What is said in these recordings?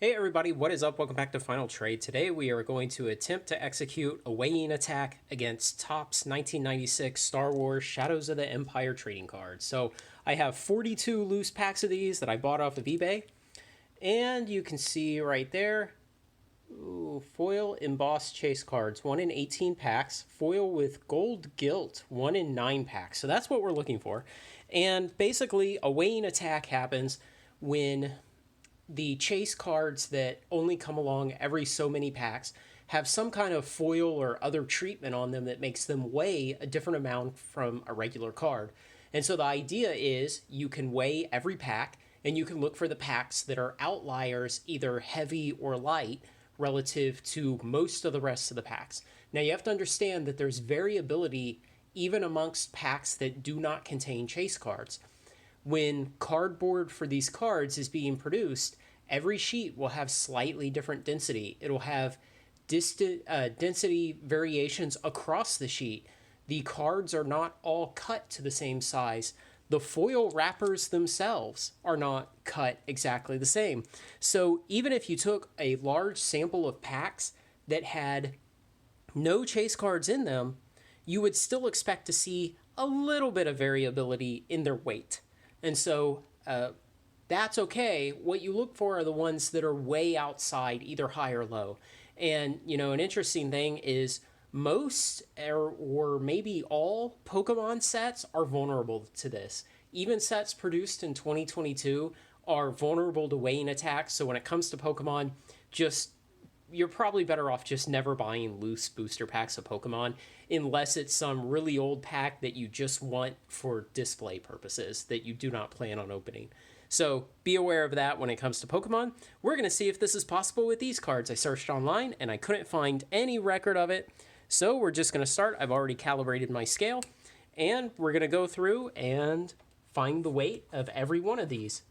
Hey everybody, what is up? Welcome back to Final Trade. Today we are going to attempt to execute a weigh-in attack against Topps 1996 Star Wars Shadows of the Empire trading cards. So I have 42 loose packs of these that I bought off of eBay. And you can see right there, foil embossed chase cards, 1 in 18 packs. Foil with gold gilt, 1 in 9 packs. So that's what we're looking for. And basically a weigh-in attack happens when the chase cards that only come along every so many packs have some kind of foil or other treatment on them that makes them weigh a different amount from a regular card. And so the idea is you can weigh every pack and you can look for the packs that are outliers, either heavy or light, relative to most of the rest of the packs. Now you have to understand that there's variability even amongst packs that do not contain chase cards. When cardboard for these cards is being produced, every sheet will have slightly different density. It'll have density variations across the sheet. The cards are not all cut to the same size. The foil wrappers themselves are not cut exactly the same. So even if you took a large sample of packs that had no chase cards in them, you would still expect to see a little bit of variability in their weight. And so that's okay. What you look for are the ones that are way outside, either high or low. And, an interesting thing is most or maybe all Pokemon sets are vulnerable to this. Even sets produced in 2022 are vulnerable to weigh-in attacks. So when it comes to Pokemon, you're probably better off just never buying loose booster packs of Pokemon unless it's some really old pack that you just want for display purposes that you do not plan on opening. So be aware of that when it comes to Pokemon. We're going to see if this is possible with these cards. I searched online and I couldn't find any record of it. So we're just going to start. I've already calibrated my scale and we're going to go through and find the weight of every one of these.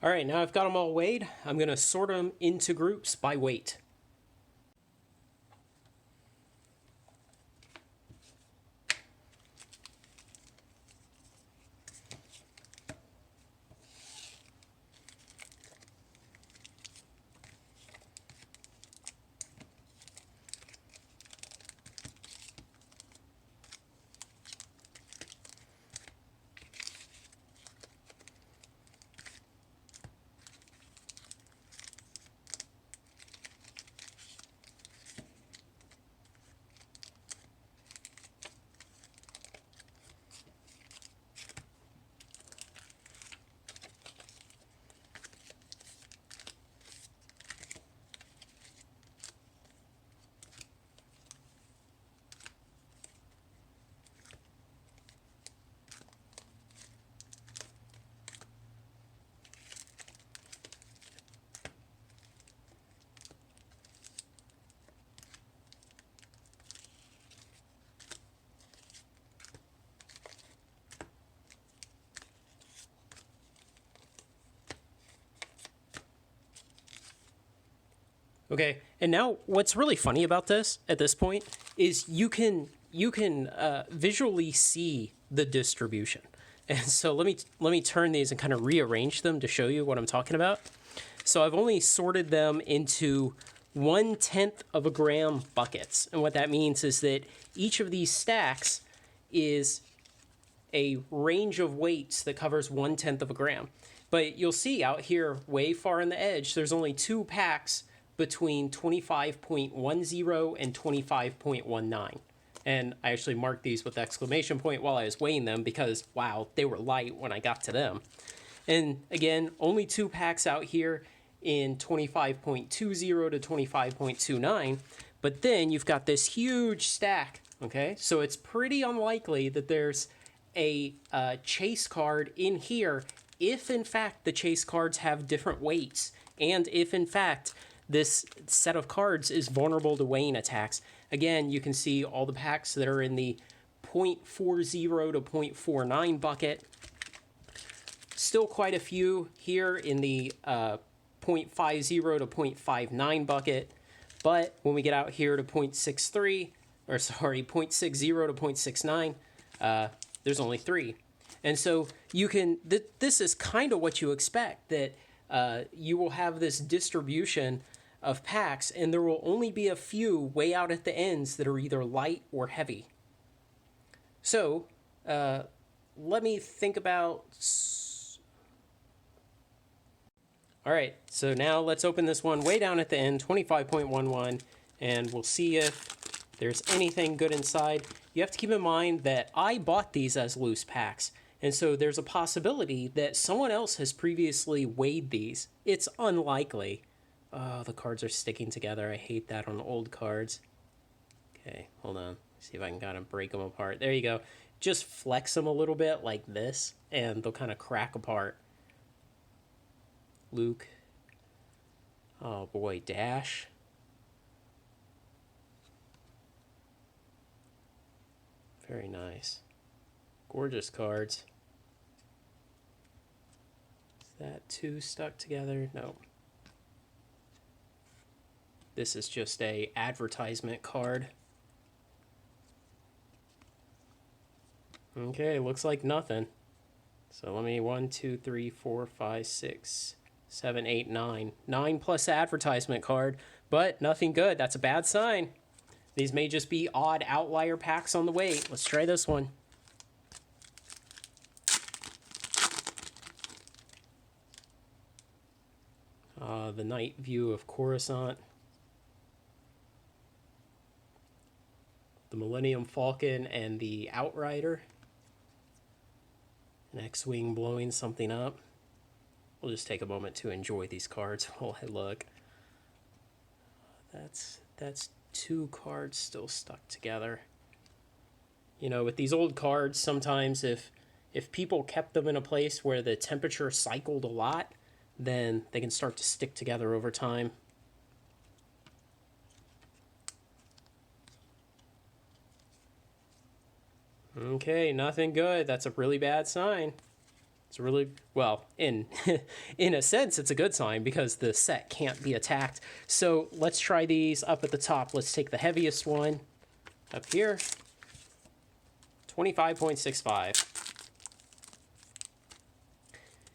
All right, now I've got them all weighed. I'm going to sort them into groups by weight. Okay, and now what's really funny about this at this point is you can visually see the distribution, and so let me turn these and kind of rearrange them to show you what I'm talking about. So I've only sorted them into 1/10 of a gram buckets, and what that means is that each of these stacks is a range of weights that covers 1/10 of a gram. But you'll see out here, way far on the edge, there's only two packs between 25.10 and 25.19. And I actually marked these with exclamation point while I was weighing them because, wow, they were light when I got to them. And again, only two packs out here in 25.20 to 25.29. But then you've got this huge stack, okay? So it's pretty unlikely that there's a chase card in here if in fact the chase cards have different weights and if in fact this set of cards is vulnerable to weighing attacks. Again, you can see all the packs that are in the 0.40 to 0.49 bucket. Still quite a few here in the 0.50 to 0.59 bucket. But when we get out here to 0.63, or sorry, 0.60 to 0.69, there's only three. And so you can, this is kind of what you expect, that you will have this distribution of packs, and there will only be a few way out at the ends that are either light or heavy. So let me think about... All right, so now let's open this one way down at the end, 25.11, and we'll see if there's anything good inside. You have to keep in mind that I bought these as loose packs, and so there's a possibility that someone else has previously weighed these. It's unlikely. Oh, the cards are sticking together. I hate that on old cards. Okay, hold on. See if I can kind of break them apart. There you go. Just flex them a little bit like this, and they'll kind of crack apart. Luke. Oh boy, Dash. Very nice. Gorgeous cards. Is that two stuck together? No. This is just a advertisement card. Okay, looks like nothing. So let me 1, 2, 3, 4, 5, 6, 7, 8, 9. 9 plus advertisement card, but nothing good. That's a bad sign. These may just be odd outlier packs on the weight. Let's try this one. The Night View of Coruscant. The Millennium Falcon and the Outrider. An X-Wing blowing something up. We'll just take a moment to enjoy these cards while I look. That's two cards still stuck together. You know, with these old cards, sometimes if people kept them in a place where the temperature cycled a lot, then they can start to stick together over time. Okay, nothing good. That's a really bad sign. It's really, well, in in a sense, it's a good sign because the set can't be attacked. So let's try these up at the top. Let's take the heaviest one up here. 25.65.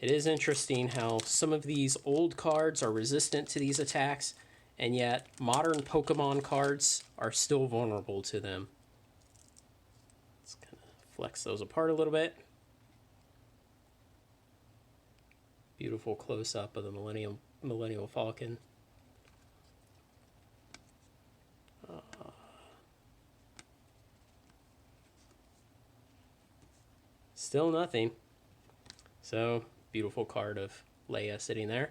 It is interesting how some of these old cards are resistant to these attacks, and yet modern Pokemon cards are still vulnerable to them. Let's kind of flex those apart a little bit. Beautiful close-up of the Millennial Falcon. Still nothing. So, beautiful card of Leia sitting there.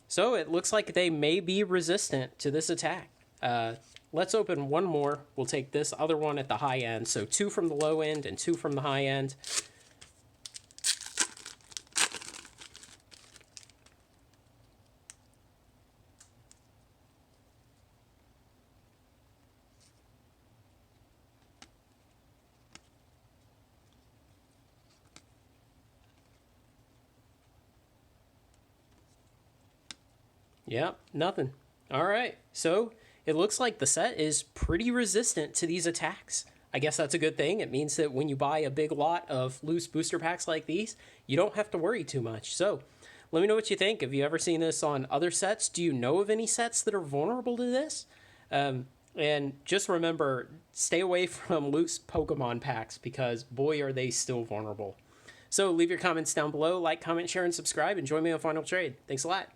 So it looks like they may be resistant to this attack. Let's open one more. We'll take this other one at the high end. So 2 from the low end and 2 from the high end. Yep, nothing. All right, so it looks like the set is pretty resistant to these attacks. I guess that's a good thing. It means that when you buy a big lot of loose booster packs like these, you don't have to worry too much. So let me know what you think. Have you ever seen this on other sets? Do you know of any sets that are vulnerable to this? And just remember, stay away from loose Pokemon packs because boy, are they still vulnerable. So leave your comments down below, like, comment, share, and subscribe, and join me on Final Trade. Thanks a lot.